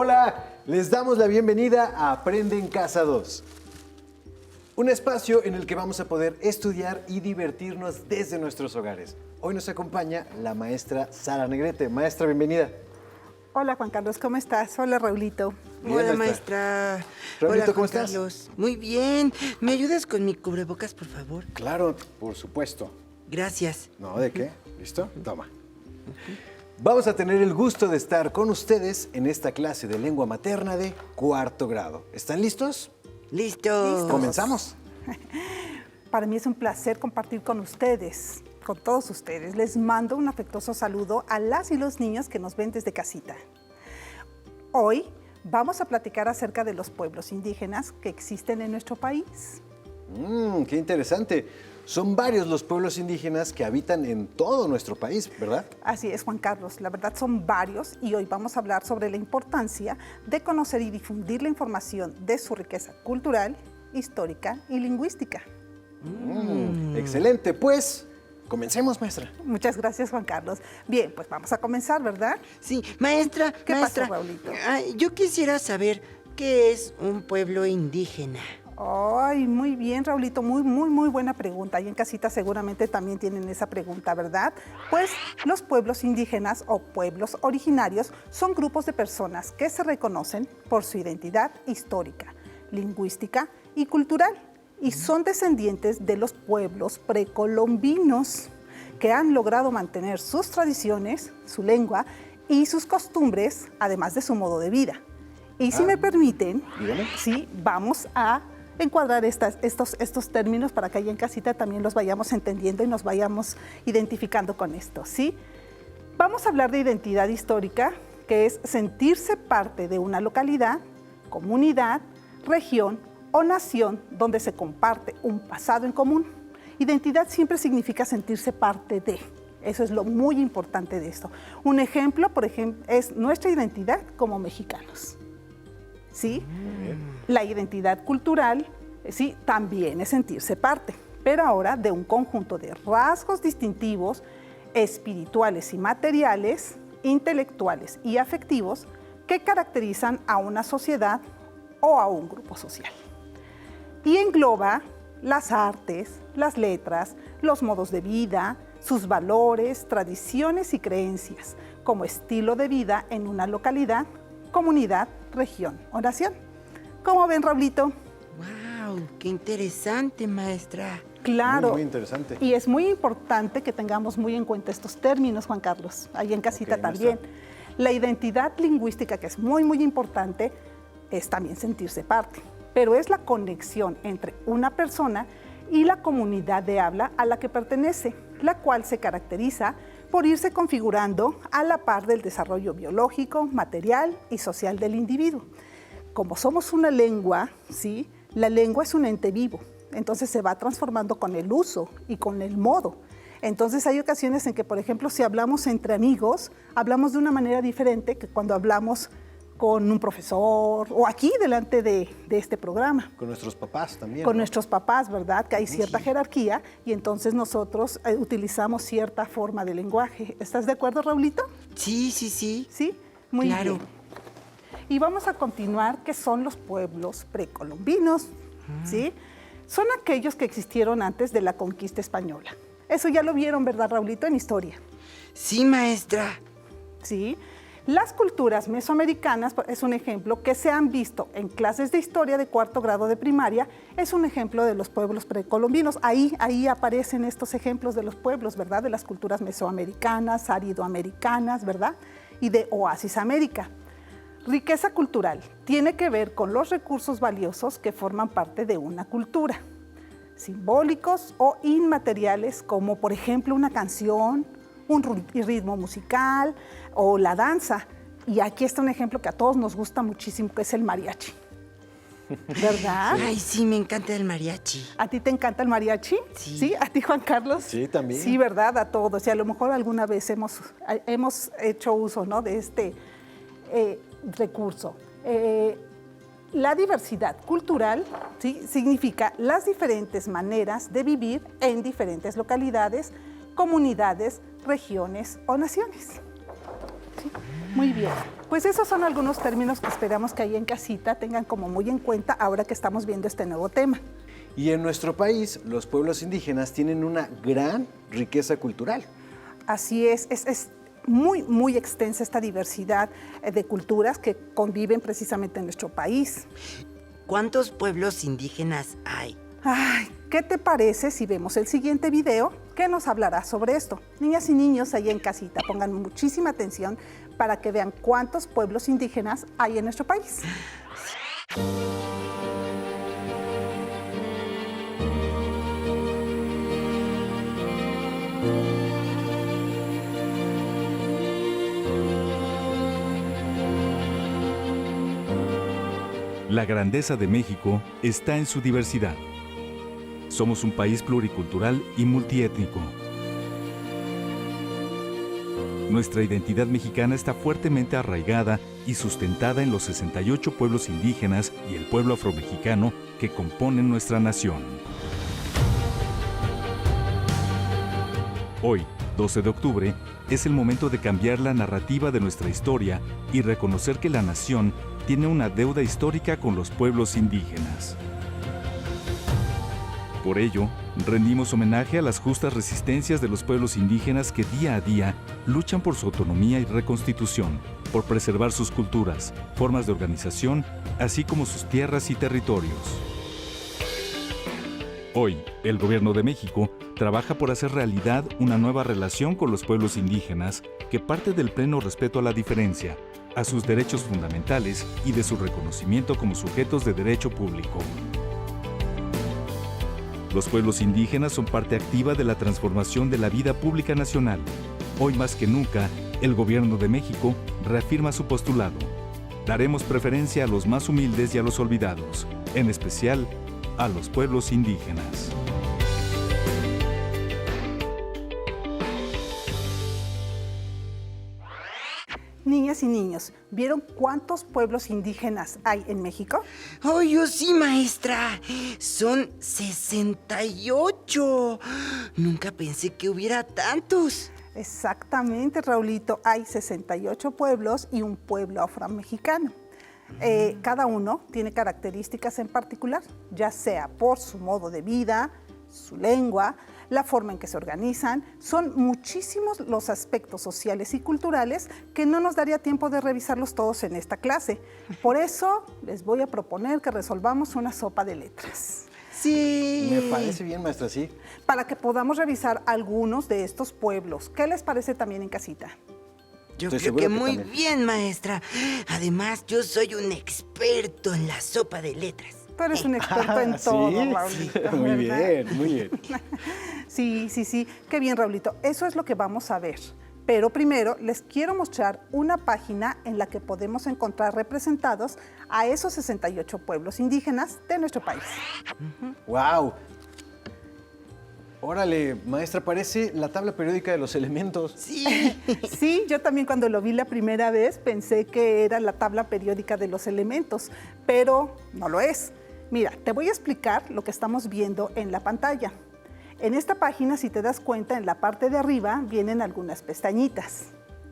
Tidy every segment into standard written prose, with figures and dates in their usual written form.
Hola, les damos la bienvenida a Aprende en Casa 2. Un espacio en el que vamos a poder estudiar y divertirnos desde nuestros hogares. Hoy nos acompaña la maestra Sara Negrete. Maestra, bienvenida. Hola Juan Carlos, ¿cómo estás? Hola Raulito. Bien, Hola, maestra. maestra. Raulito, Hola, ¿cómo Juan estás? Carlos. Muy bien. ¿Me ayudas con mi cubrebocas, por favor? Claro, por supuesto. Gracias. No, ¿de qué? ¿Listo? Toma. Vamos a tener el gusto de estar con ustedes en esta clase de lengua materna de cuarto grado. ¿Están listos? Listo. Comenzamos. Para mí es un placer compartir con ustedes, con todos ustedes. Les mando un afectuoso saludo a las y los niños que nos ven desde casita. Hoy vamos a platicar acerca de los pueblos indígenas que existen en nuestro país. ¡Qué interesante! Son varios los pueblos indígenas que habitan en todo nuestro país, ¿verdad? Así es, Juan Carlos. La verdad son varios y hoy vamos a hablar sobre la importancia de conocer y difundir la información de su riqueza cultural, histórica y lingüística. Excelente, pues comencemos, maestra. Muchas gracias, Juan Carlos. Bien, pues vamos a comenzar, ¿verdad? Sí, maestra. ¿Qué maestra, pasó, Raulito? Yo quisiera saber qué es un pueblo indígena. Ay, muy bien, Raulito, muy buena pregunta. Y en casita seguramente también tienen esa pregunta, ¿verdad? Pues los pueblos indígenas o pueblos originarios son grupos de personas que se reconocen por su identidad histórica, lingüística y cultural. Y son descendientes de los pueblos precolombinos que han logrado mantener sus tradiciones, su lengua y sus costumbres, además de su modo de vida. Y si me permiten, dígame. sí, vamos a encuadrar estos términos para que allá en casita también los vayamos entendiendo y nos vayamos identificando con esto, ¿sí? Vamos a hablar de identidad histórica, que es sentirse parte de una localidad, comunidad, región o nación donde se comparte un pasado en común. Identidad siempre significa sentirse parte de. Eso es lo muy importante de esto. Un ejemplo, por ejemplo, es nuestra identidad como mexicanos. ¿Sí? La identidad cultural, sí, también es sentirse parte, pero ahora de un conjunto de rasgos distintivos, espirituales y materiales, intelectuales y afectivos que caracterizan a una sociedad o a un grupo social. Y engloba las artes, las letras, los modos de vida, sus valores, tradiciones y creencias, como estilo de vida en una localidad, comunidad, región o nación. ¿Cómo ven, Raulito? ¡Wow! ¡Qué interesante, maestra! Claro. Muy interesante. Y es muy importante que tengamos muy en cuenta estos términos, Juan Carlos, ahí en casita Ok, también. maestra. La identidad lingüística, que es muy importante, es también sentirse parte, pero es la conexión entre una persona y la comunidad de habla a la que pertenece, la cual se caracteriza por irse configurando a la par del desarrollo biológico, material y social del individuo. Como somos una lengua, ¿sí? La lengua es un ente vivo, entonces se va transformando con el uso y con el modo. Entonces hay ocasiones en que, por ejemplo, si hablamos entre amigos, hablamos de una manera diferente que cuando hablamos con un profesor o aquí delante de este programa. Con nuestros papás también. Con ¿no? nuestros papás, ¿verdad? Que hay cierta jerarquía y entonces nosotros utilizamos cierta forma de lenguaje. ¿Estás de acuerdo, Raulito? Sí. Sí, muy Claro. bien. Y vamos a continuar, ¿qué son los pueblos precolombinos? ¿Sí? Son aquellos que existieron antes de la conquista española. Eso ya lo vieron, ¿verdad, Raulito, en historia? Sí, maestra. ¿Sí? Las culturas mesoamericanas, es un ejemplo que se han visto en clases de historia de cuarto grado de primaria, es un ejemplo de los pueblos precolombinos. Ahí aparecen estos ejemplos de los pueblos, ¿verdad? De las culturas mesoamericanas, aridoamericanas, ¿verdad? Y de Oasis América. Riqueza cultural tiene que ver con los recursos valiosos que forman parte de una cultura, simbólicos o inmateriales, como por ejemplo una canción, un ritmo musical o la danza. Y aquí está un ejemplo que a todos nos gusta muchísimo, que es el mariachi. ¿Verdad? Ay, sí, me encanta el mariachi. ¿A ti te encanta el mariachi? Sí. ¿A ti, Juan Carlos? Sí, también. Sí, ¿verdad? A todos. Y a lo mejor alguna vez hemos hecho uso, ¿no?, de este recurso. La diversidad cultural, ¿sí?, significa las diferentes maneras de vivir en diferentes localidades, comunidades, regiones o naciones. ¿Sí? Muy bien, pues esos son algunos términos que esperamos que ahí en casita tengan como muy en cuenta ahora que estamos viendo este nuevo tema. Y en nuestro país, los pueblos indígenas tienen una gran riqueza cultural. Así es muy, muy extensa esta diversidad de culturas que conviven precisamente en nuestro país. ¿Cuántos pueblos indígenas hay? Ay, ¿qué te parece si vemos el siguiente video que nos hablará sobre esto? Niñas y niños ahí en casita, pongan muchísima atención para que vean cuántos pueblos indígenas hay en nuestro país. La grandeza de México está en su diversidad. Somos un país pluricultural y multiétnico. Nuestra identidad mexicana está fuertemente arraigada y sustentada en los 68 pueblos indígenas y el pueblo afromexicano que componen nuestra nación. Hoy, 12 de octubre, es el momento de cambiar la narrativa de nuestra historia y reconocer que la nación tiene una deuda histórica con los pueblos indígenas. Por ello, rendimos homenaje a las justas resistencias de los pueblos indígenas que día a día luchan por su autonomía y reconstitución, por preservar sus culturas, formas de organización, así como sus tierras y territorios. Hoy, el Gobierno de México trabaja por hacer realidad una nueva relación con los pueblos indígenas que parte del pleno respeto a la diferencia, a sus derechos fundamentales y de su reconocimiento como sujetos de derecho público. Los pueblos indígenas son parte activa de la transformación de la vida pública nacional. Hoy más que nunca, el Gobierno de México reafirma su postulado. Daremos preferencia a los más humildes y a los olvidados, en especial a los pueblos indígenas. Niñas y niños, ¿vieron cuántos pueblos indígenas hay en México? ¡Oh, yo sí, maestra! Son 68. Nunca pensé que hubiera tantos. Exactamente, Raulito. Hay 68 pueblos y un pueblo afromexicano. Cada uno tiene características en particular, ya sea por su modo de vida, su lengua, la forma en que se organizan. Son muchísimos los aspectos sociales y culturales que no nos daría tiempo de revisarlos todos en esta clase. Por eso les voy a proponer que resolvamos una sopa de letras. Sí. Me parece bien, maestra, sí. Para que podamos revisar algunos de estos pueblos. ¿Qué les parece también en casita? Yo Estoy creo seguro que que muy también. bien, maestra. Además, yo soy un experto en la sopa de letras. Tú eres un experto en todo, Raulito. Muy ¿verdad? bien, muy bien. Sí. Qué bien, Raulito. Eso es lo que vamos a ver. Pero primero les quiero mostrar una página en la que podemos encontrar representados a esos 68 pueblos indígenas de nuestro país. ¡Wow! Órale, maestra, parece la tabla periódica de los elementos. Sí. Sí, yo también cuando lo vi la primera vez pensé que era la tabla periódica de los elementos, pero no lo es. Mira, te voy a explicar lo que estamos viendo en la pantalla. En esta página, si te das cuenta, en la parte de arriba vienen algunas pestañitas,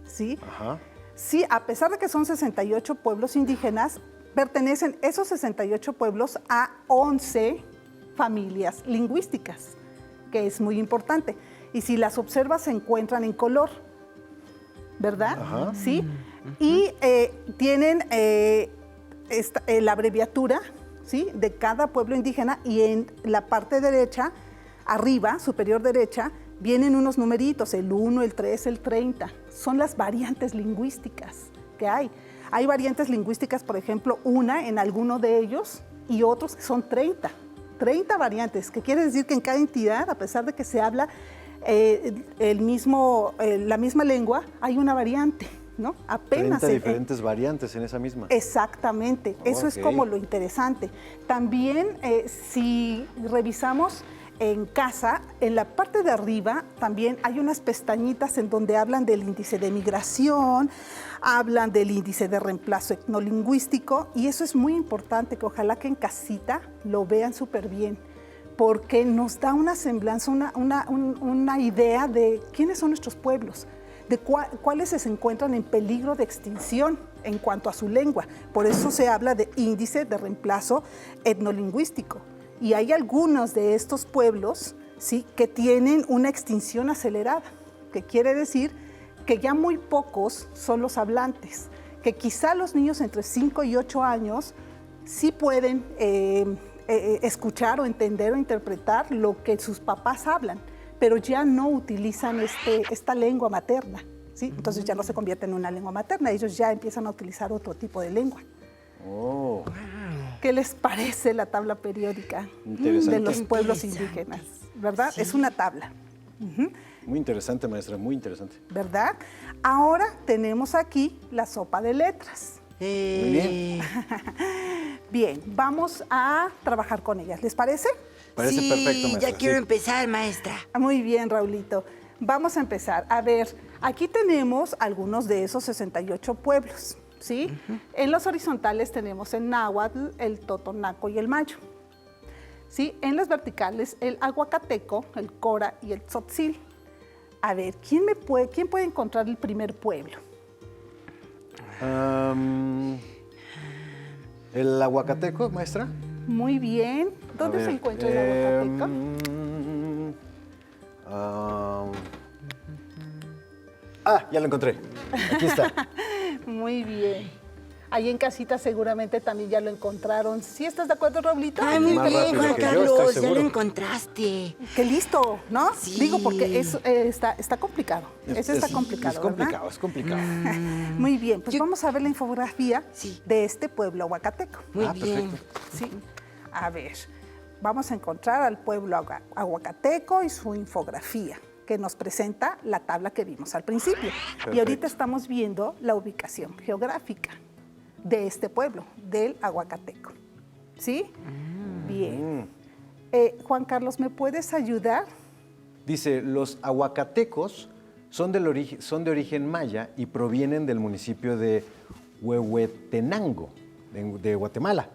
¿sí? Ajá. Sí, a pesar de que son 68 pueblos indígenas, pertenecen esos 68 pueblos a 11 familias lingüísticas, que es muy importante. Y si las observas, se encuentran en color, ¿verdad? Ajá. Sí. Y tienen la abreviatura, ¿sí?, de cada pueblo indígena, y en la parte derecha, arriba, superior derecha, vienen unos numeritos, el 1, el 3, el 30. Son las variantes lingüísticas que hay. Hay variantes lingüísticas, por ejemplo, una en alguno de ellos y otros que son 30. 30 variantes, que quiere decir que en cada entidad, a pesar de que se habla la misma lengua, hay una variante, ¿no? 30 diferentes variantes en esa misma. Exactamente, eso es Ok. como lo interesante. También, si revisamos en casa, en la parte de arriba también hay unas pestañitas en donde hablan del índice de migración, hablan del índice de reemplazo etnolingüístico, y eso es muy importante, que ojalá que en casita lo vean súper bien, porque nos da una semblanza, una idea de quiénes son nuestros pueblos. de cuáles se encuentran en peligro de extinción en cuanto a su lengua. Por eso se habla de índice de reemplazo etnolingüístico. Y hay algunos de estos pueblos, ¿sí?, que tienen una extinción acelerada, que quiere decir que ya muy pocos son los hablantes, que quizá los niños entre 5 y 8 años sí pueden escuchar o entender o interpretar lo que sus papás hablan, pero ya no utilizan esta lengua materna, ¿sí? Entonces ya no se convierte en una lengua materna, ellos ya empiezan a utilizar otro tipo de lengua. Oh. ¿Qué les parece la tabla periódica de los pueblos indígenas? ¿Verdad? Sí. Es una tabla. Muy interesante, maestra, muy interesante. ¿Verdad? Ahora tenemos aquí la sopa de letras. Muy bien. Bien, vamos a trabajar con ellas. ¿Les parece? Parece perfecto, maestra. Ya quiero empezar, maestra. Muy bien, Raulito. Vamos a empezar. A ver, aquí tenemos algunos de esos 68 pueblos, ¿sí? En los horizontales tenemos el náhuatl, el totonaco y el mayo. ¿Sí? En las verticales, el aguacateco, el cora y el tzotzil. A ver, ¿quién puede encontrar el primer pueblo? ¿El aguacateco, maestra? Muy bien. ¿Dónde se encuentra el aguacateco? Ya lo encontré. Aquí está. Muy bien. Ahí en casita seguramente también ya lo encontraron. ¿Sí estás de acuerdo, Raulito? Ay, muy Más bien, rápido Juan que yo, Carlos, estoy ya seguro. lo encontraste. Qué listo, ¿no? Sí. Digo, porque está complicado. Ese está complicado, Es complicado, ¿verdad? es complicado. Muy bien, pues vamos a ver la infografía Sí. de este pueblo aguacateco. Muy bien. Perfecto. Sí. A ver, vamos a encontrar al pueblo aguacateco y su infografía, que nos presenta la tabla que vimos al principio. Y ahorita estamos viendo la ubicación geográfica de este pueblo, del aguacateco. ¿Sí? Bien. Juan Carlos, ¿me puedes ayudar? Dice, los aguacatecos son de origen maya y provienen del municipio de Huehuetenango, de Guatemala.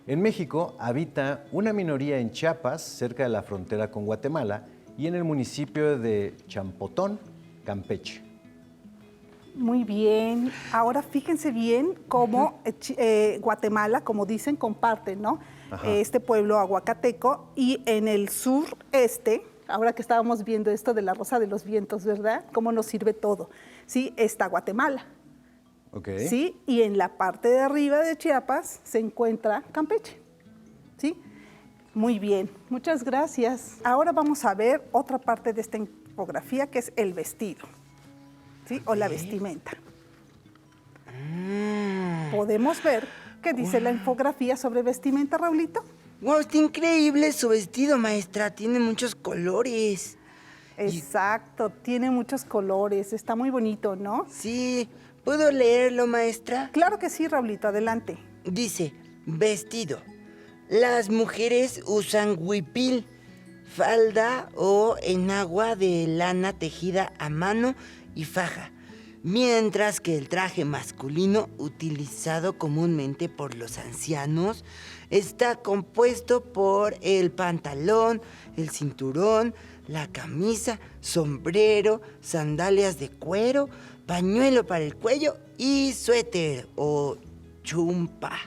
En México habita una minoría en Chiapas, cerca de la frontera con Guatemala, y en el municipio de Champotón, Campeche. Muy bien. Ahora fíjense bien cómo Guatemala, como dicen, comparte, ¿no? Este pueblo aguacateco, y en el sureste, ahora que estábamos viendo esto de la Rosa de los Vientos, ¿verdad? Cómo nos sirve todo. Sí, está Guatemala. Ok. Sí, y en la parte de arriba de Chiapas se encuentra Campeche. ¿Sí? Muy bien, muchas gracias. Ahora vamos a ver otra parte de esta infografía, que es el vestido. ¿Sí? O la vestimenta. Podemos ver qué dice la infografía sobre vestimenta, Raulito. Wow, está increíble su vestido, maestra. Tiene muchos colores. Exacto, tiene muchos colores, está muy bonito, ¿no? Sí, ¿puedo leerlo, maestra? Claro que sí, Raulito, adelante. Dice, vestido. Las mujeres usan huipil, falda o enagua de lana tejida a mano y faja, mientras que el traje masculino, utilizado comúnmente por los ancianos, está compuesto por el pantalón, el cinturón, la camisa, sombrero, sandalias de cuero, pañuelo para el cuello y suéter o chumpa.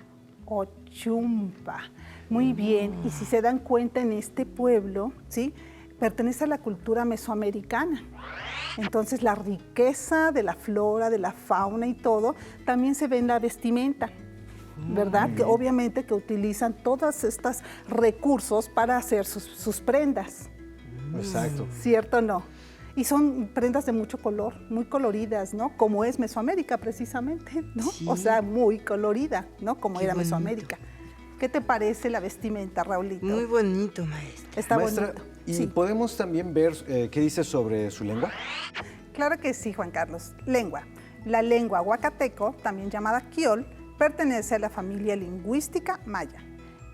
O chumpa. Muy bien. Y si se dan cuenta, en este pueblo, ¿sí?, pertenece a la cultura mesoamericana. Entonces, la riqueza de la flora, de la fauna y todo, también se ve en la vestimenta, ¿verdad? Que obviamente que utilizan todos estos recursos para hacer sus prendas. Exacto. ¿Cierto o no? Y son prendas de mucho color, muy coloridas, ¿no? Como es Mesoamérica precisamente, ¿no? Sí. O sea, muy colorida, ¿no? Como Qué era bonito. Mesoamérica. ¿Qué te parece la vestimenta, Raulito? Muy bonito, maestra. Está Maestra, bonito. ¿y Sí. podemos también ver qué dice sobre su lengua? Claro que sí, Juan Carlos. Lengua. La lengua huacateco, también llamada quiol, pertenece a la familia lingüística maya.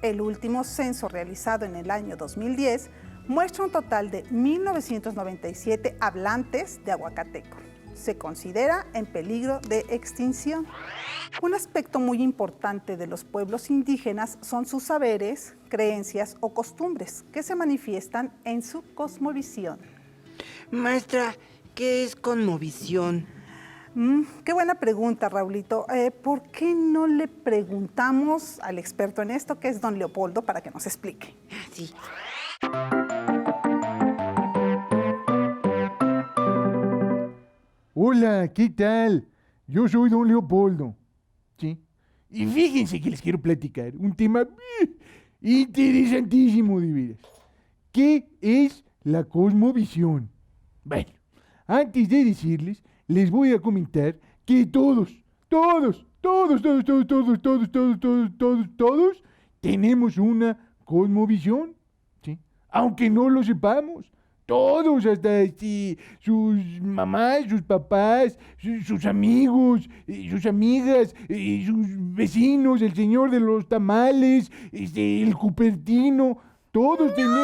El último censo realizado en el año 2010 muestra un total de 1.997 hablantes de aguacateco. Se considera en peligro de extinción. Un aspecto muy importante de los pueblos indígenas son sus saberes, creencias o costumbres que se manifiestan en su cosmovisión. Maestra, ¿qué es cosmovisión? Qué buena pregunta, Raulito. ¿Por qué no le preguntamos al experto en esto, que es don Leopoldo, para que nos explique? Ah, sí. Hola, ¿qué tal? Yo soy don Leopoldo. ¿Sí? Y fíjense que les quiero platicar un tema interesantísimo de veras. ¿Qué es la cosmovisión? Bueno, antes de decirles, les voy a comentar que todos tenemos una cosmovisión, ¿sí? Aunque no lo sepamos. Todos, hasta sus mamás, sus papás, sus amigos, sus amigas, sus vecinos, el señor de los tamales, el Cupertino, todos tenemos...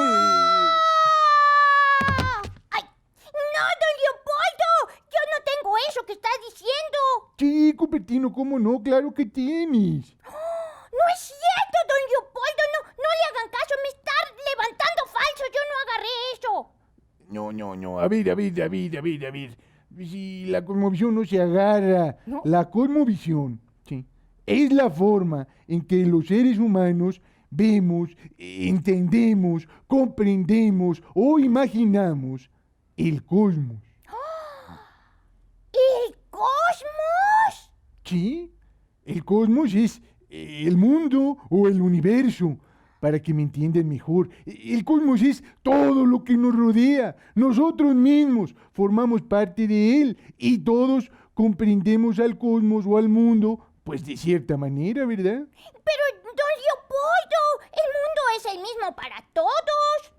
¡Ay! ¡No, don Leopoldo! Yo no tengo eso que estás diciendo. Sí, Cupertino, ¿cómo no? Claro que tienes. ¡No es cierto, don Leopoldo! No le hagan caso, me está levantando falso. Yo no agarré eso. No. A ver. Si la cosmovisión no se agarra, ¿No? la cosmovisión, ¿sí? Es la forma en que los seres humanos vemos, entendemos, comprendemos o imaginamos el cosmos. ¿El cosmos? ¿Sí? El cosmos es el mundo o el universo. Para que me entiendan mejor, el cosmos es todo lo que nos rodea. Nosotros mismos formamos parte de él y todos comprendemos al cosmos o al mundo, pues de cierta manera, ¿verdad? Pero, don Leopoldo, el mundo es el mismo para todos.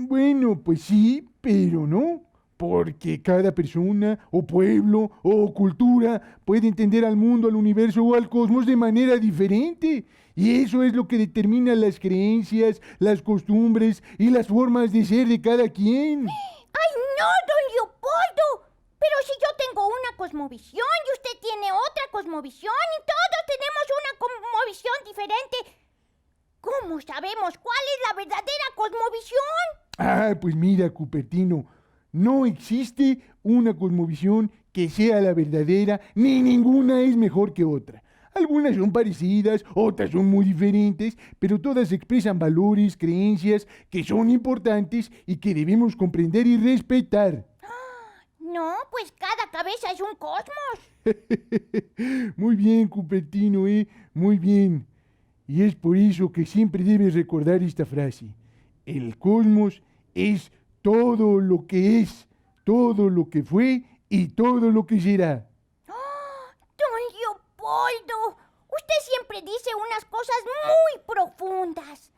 Bueno, pues sí, pero no. Porque cada persona, o pueblo, o cultura puede entender al mundo, al universo o al cosmos de manera diferente. Y eso es lo que determina las creencias, las costumbres y las formas de ser de cada quien. ¡Ay, no, don Leopoldo! Pero si yo tengo una cosmovisión y usted tiene otra cosmovisión y todos tenemos una cosmovisión diferente, ¿cómo sabemos cuál es la verdadera cosmovisión? Ah, pues mira, Cupertino, no existe una cosmovisión que sea la verdadera, ni ninguna es mejor que otra. Algunas son parecidas, otras son muy diferentes, pero todas expresan valores, creencias que son importantes y que debemos comprender y respetar. No, pues cada cabeza es un cosmos. Muy bien, Cupertino, muy bien. Y es por eso que siempre debes recordar esta frase. El cosmos es todo lo que es, todo lo que fue y todo lo que será. Don Leopoldo, usted siempre dice unas cosas muy profundas.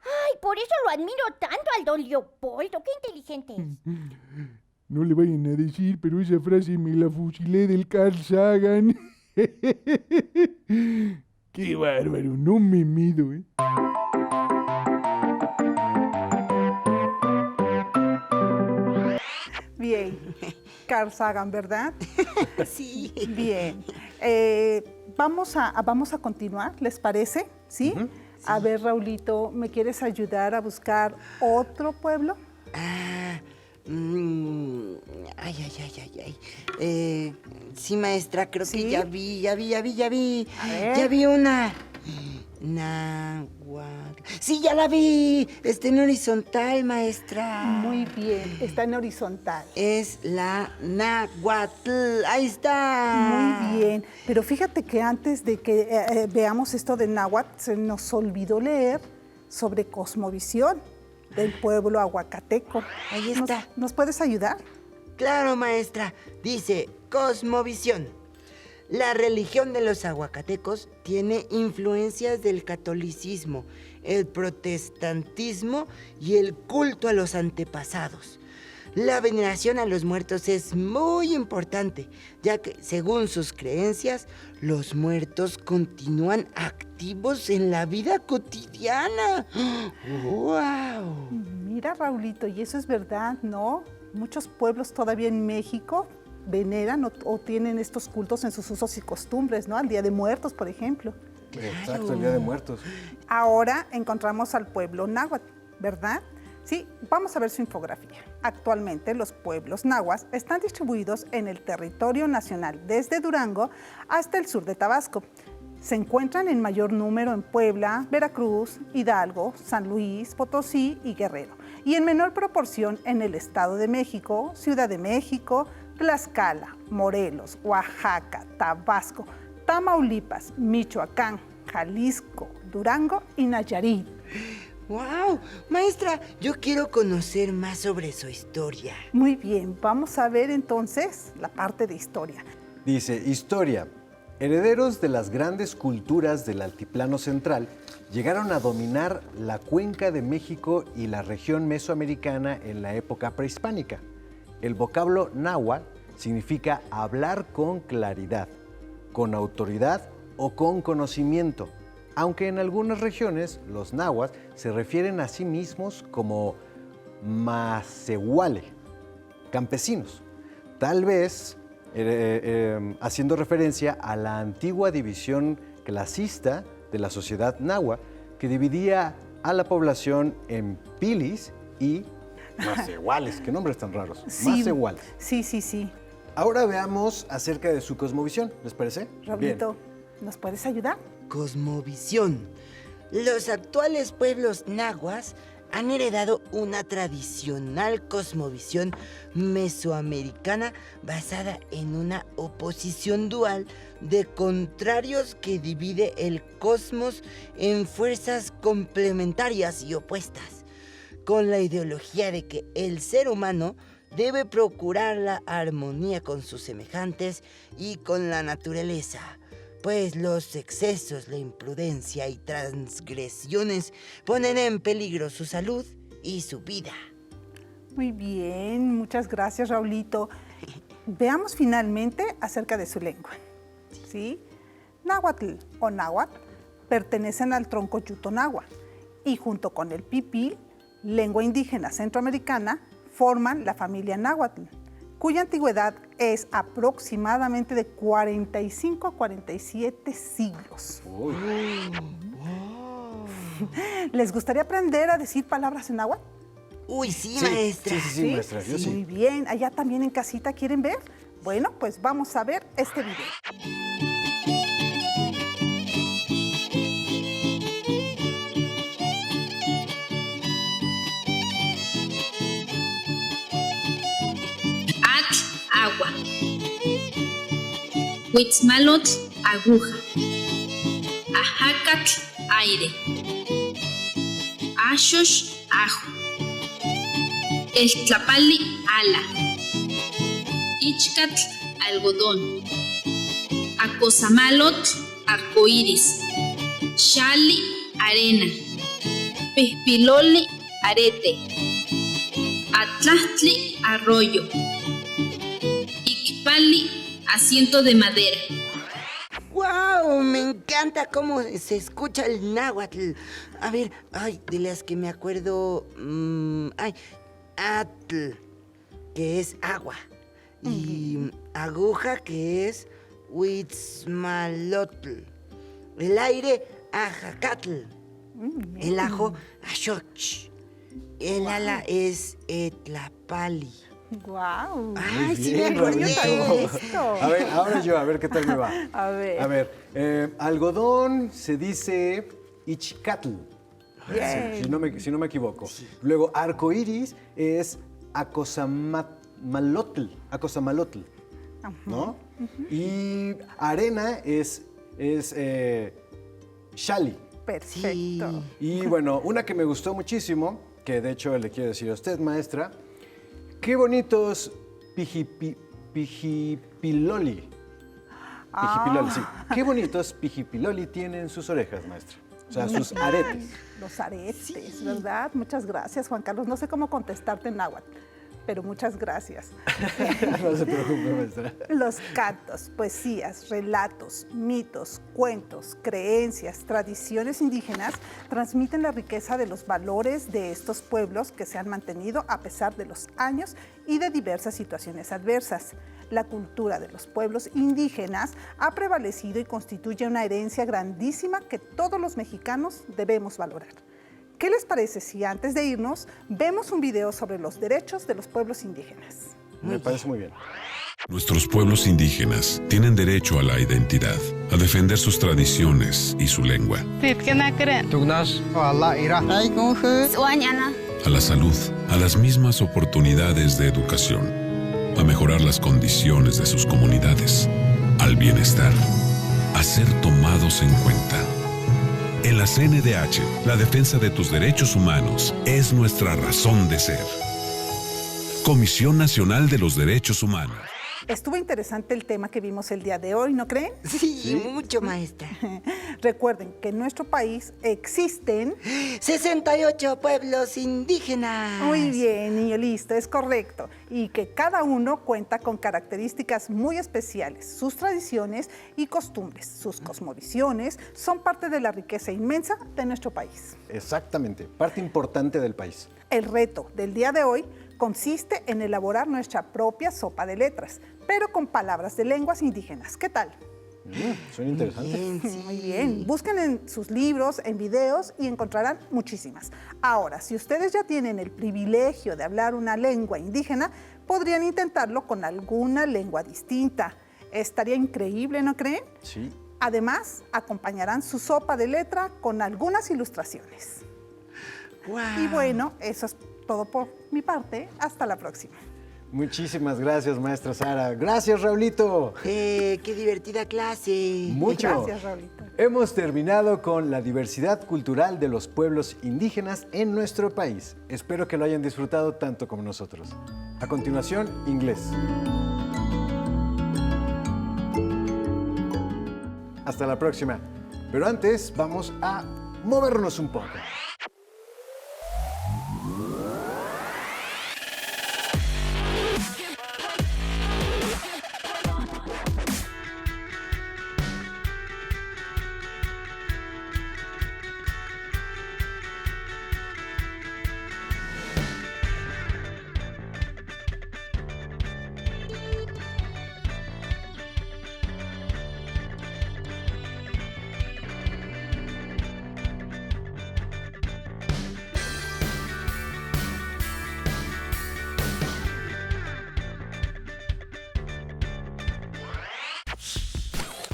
Ay, por eso lo admiro tanto al don Leopoldo. Qué inteligente es. No le vayan a decir, pero esa frase me la fusilé del Carl Sagan. Qué bárbaro, no me mido, ¿eh? Bien. Carl Sagan, ¿verdad? Sí. Bien. Vamos a continuar, ¿les parece? ¿Sí? A ver, Raulito, ¿me quieres ayudar a buscar otro pueblo? Sí, maestra, creo ¿Sí? que ya vi. A ver. Ya vi una. Náhuatl. Sí, ya la vi. Está en horizontal, maestra. Muy bien, está en horizontal. Es la náhuatl. Ahí está. Muy bien, pero fíjate que antes de que veamos esto de náhuatl, se nos olvidó leer sobre cosmovisión del pueblo aguacateco. Ahí está. ¿Nos puedes ayudar? Claro, maestra. Dice, cosmovisión. La religión de los aguacatecos tiene influencias del catolicismo, el protestantismo y el culto a los antepasados. La veneración a los muertos es muy importante, ya que, según sus creencias, los muertos continúan activos en la vida cotidiana. ¡Wow! Mira, Raulito, y eso es verdad, ¿no? Muchos pueblos todavía en México veneran o tienen estos cultos en sus usos y costumbres, ¿no? Al Día de Muertos, por ejemplo. Exacto, el Día de Muertos. Ahora encontramos al pueblo náhuatl, ¿verdad? Sí, vamos a ver su infografía. Actualmente los pueblos nahuas están distribuidos en el territorio nacional desde Durango hasta el sur de Tabasco. Se encuentran en mayor número en Puebla, Veracruz, Hidalgo, San Luis, Potosí y Guerrero, y en menor proporción en el Estado de México, Ciudad de México, Tlaxcala, Morelos, Oaxaca, Tabasco, Tamaulipas, Michoacán, Jalisco, Durango y Nayarit. ¡Wow! Maestra, yo quiero conocer más sobre su historia. Muy bien, vamos a ver entonces la parte de historia. Dice, historia. Herederos de las grandes culturas del Altiplano Central llegaron a dominar la cuenca de México y la región mesoamericana en la época prehispánica. El vocablo náhuatl significa hablar con claridad, con autoridad o con conocimiento, aunque en algunas regiones los náhuatl se refieren a sí mismos como macehuale, campesinos, tal vez haciendo referencia a la antigua división clasista de la sociedad náhuatl que dividía a la población en pilis y macehuales. Qué nombres tan raros. Macehuales. Sí. Ahora veamos acerca de su cosmovisión, ¿les parece? Raulito, ¿nos puedes ayudar? Cosmovisión. Los actuales pueblos nahuas han heredado una tradicional cosmovisión mesoamericana basada en una oposición dual de contrarios que divide el cosmos en fuerzas complementarias y opuestas, con la ideología de que el ser humano debe procurar la armonía con sus semejantes y con la naturaleza, pues los excesos, la imprudencia y transgresiones ponen en peligro su salud y su vida. Muy bien, muchas gracias, Raulito. Veamos finalmente acerca de su lengua. ¿Sí? Náhuatl o náhuatl pertenecen al tronco yutonahua y junto con el pipil, lengua indígena centroamericana, forman la familia náhuatl, cuya antigüedad es aproximadamente de 45 a 47 siglos. ¿Les gustaría aprender a decir palabras en náhuatl? Uy, sí, maestra. Sí, maestra, yo sí. Muy bien, allá también en casita, ¿quieren ver? Bueno, pues vamos a ver este video. Atl, agua. Huitzmalotl, aguja. Ajacatl, aire. Ashosh, ajo. El tlapali, ala. Ichcatl, algodón. Acosamalotl, arcoíris. Xali, arena. Pespiloli, arete. Atlahtli, arroyo. Icpali, asiento de madera. ¡Wow! Me encanta cómo se escucha el náhuatl. A ver, de las que me acuerdo... atl, que es agua. Y aguja, que es huitzmalotl. El aire, ajacatl. El ajo, ashoch. El ala es etlapali. ¡Guau! Ay, sí me Bien, acordé Raulito. de esto. A ver, ahora yo, a ver qué tal me va. A ver. A ver, algodón se dice ichcatl, Bien. si no me equivoco. Luego, arcoíris es acosamalotl, ¿no? Y arena es xali. Perfecto. Y bueno, una que me gustó muchísimo, que de hecho le quiero decir a usted, maestra, qué bonitos pijipiloli. Pijipiloli, sí. Qué bonitos pijipiloli tienen sus orejas, maestra. O sea, sus aretes. Los aretes, ¿verdad? Muchas gracias, Juan Carlos. No sé cómo contestarte en náhuatl, pero muchas gracias. No se preocupe, maestra. Los cantos, poesías, relatos, mitos, cuentos, creencias, tradiciones indígenas transmiten la riqueza de los valores de estos pueblos que se han mantenido a pesar de los años y de diversas situaciones adversas. La cultura de los pueblos indígenas ha prevalecido y constituye una herencia grandísima que todos los mexicanos debemos valorar. ¿Qué les parece si antes de irnos vemos un video sobre los derechos de los pueblos indígenas? Me parece muy bien. Nuestros pueblos indígenas tienen derecho a la identidad, a defender sus tradiciones y su lengua, a la salud, a las mismas oportunidades de educación, a mejorar las condiciones de sus comunidades, al bienestar, a ser tomados en cuenta. En la CNDH, la defensa de tus derechos humanos es nuestra razón de ser. Comisión Nacional de los Derechos Humanos. Estuvo interesante el tema que vimos el día de hoy, ¿no creen? Sí, mucho, maestra. Recuerden que en nuestro país existen... 68 pueblos indígenas. Muy bien, niño, listo, es correcto. Y que cada uno cuenta con características muy especiales. Sus tradiciones y costumbres, sus cosmovisiones, son parte de la riqueza inmensa de nuestro país. Exactamente, parte importante del país. El reto del día de hoy consiste en elaborar nuestra propia sopa de letras, pero con palabras de lenguas indígenas. ¿Qué tal? Suena interesante. Muy bien. Busquen en sus libros, en videos y encontrarán muchísimas. Ahora, si ustedes ya tienen el privilegio de hablar una lengua indígena, podrían intentarlo con alguna lengua distinta. Estaría increíble, ¿no creen? Sí. Además, acompañarán su sopa de letra con algunas ilustraciones. Wow. Y bueno, eso es todo por mi parte. Hasta la próxima. Muchísimas gracias, maestra Sara. Gracias, Raulito. Qué divertida clase. Mucho. Gracias, Raulito. Hemos terminado con la diversidad cultural de los pueblos indígenas en nuestro país. Espero que lo hayan disfrutado tanto como nosotros. A continuación, inglés. Hasta la próxima. Pero antes, vamos a movernos un poco.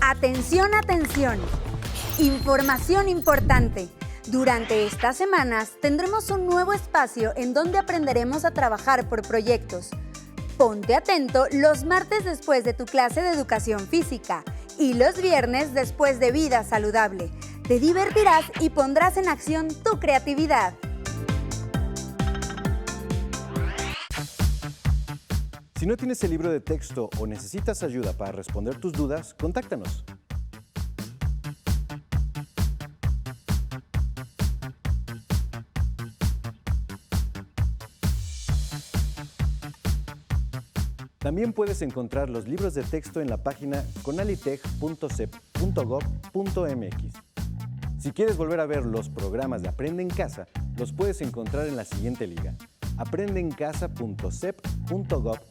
Atención, atención. Información importante. Durante estas semanas tendremos un nuevo espacio en donde aprenderemos a trabajar por proyectos. Ponte atento los martes después de tu clase de educación física y los viernes después de vida saludable. Te divertirás y pondrás en acción tu creatividad. Si no tienes el libro de texto o necesitas ayuda para responder tus dudas, contáctanos. También puedes encontrar los libros de texto en la página conalitech.cep.gov.mx. Si quieres volver a ver los programas de Aprende en Casa, los puedes encontrar en la siguiente liga: aprendeencasa.cep.gov.mx.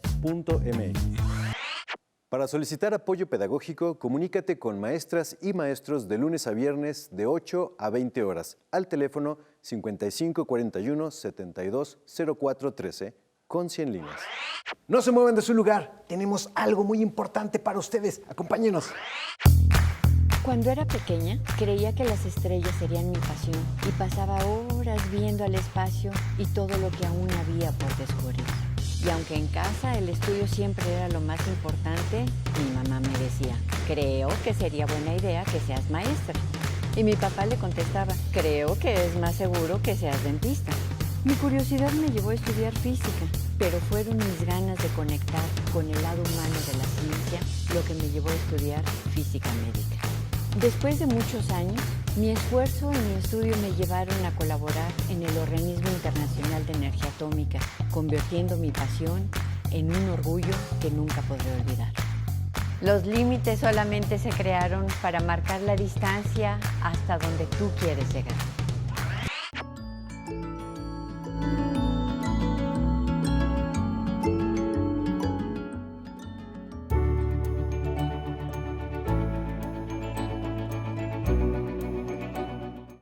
Para solicitar apoyo pedagógico, comunícate con maestras y maestros de lunes a viernes de 8 a 20 horas al teléfono 5541 720413 con 100 líneas. No se muevan de su lugar, tenemos algo muy importante para ustedes. Acompáñenos. Cuando era pequeña, creía que las estrellas serían mi pasión y pasaba horas viendo al espacio y todo lo que aún había por descubrir. Y aunque en casa el estudio siempre era lo más importante, mi mamá me decía, creo que sería buena idea que seas maestra. Y mi papá le contestaba, creo que es más seguro que seas dentista. Mi curiosidad me llevó a estudiar física, pero fueron mis ganas de conectar con el lado humano de la ciencia lo que me llevó a estudiar física médica. Después de muchos años, mi esfuerzo y mi estudio me llevaron a colaborar en el Organismo Internacional de Energía Atómica, convirtiendo mi pasión en un orgullo que nunca podré olvidar. Los límites solamente se crearon para marcar la distancia hasta donde tú quieres llegar.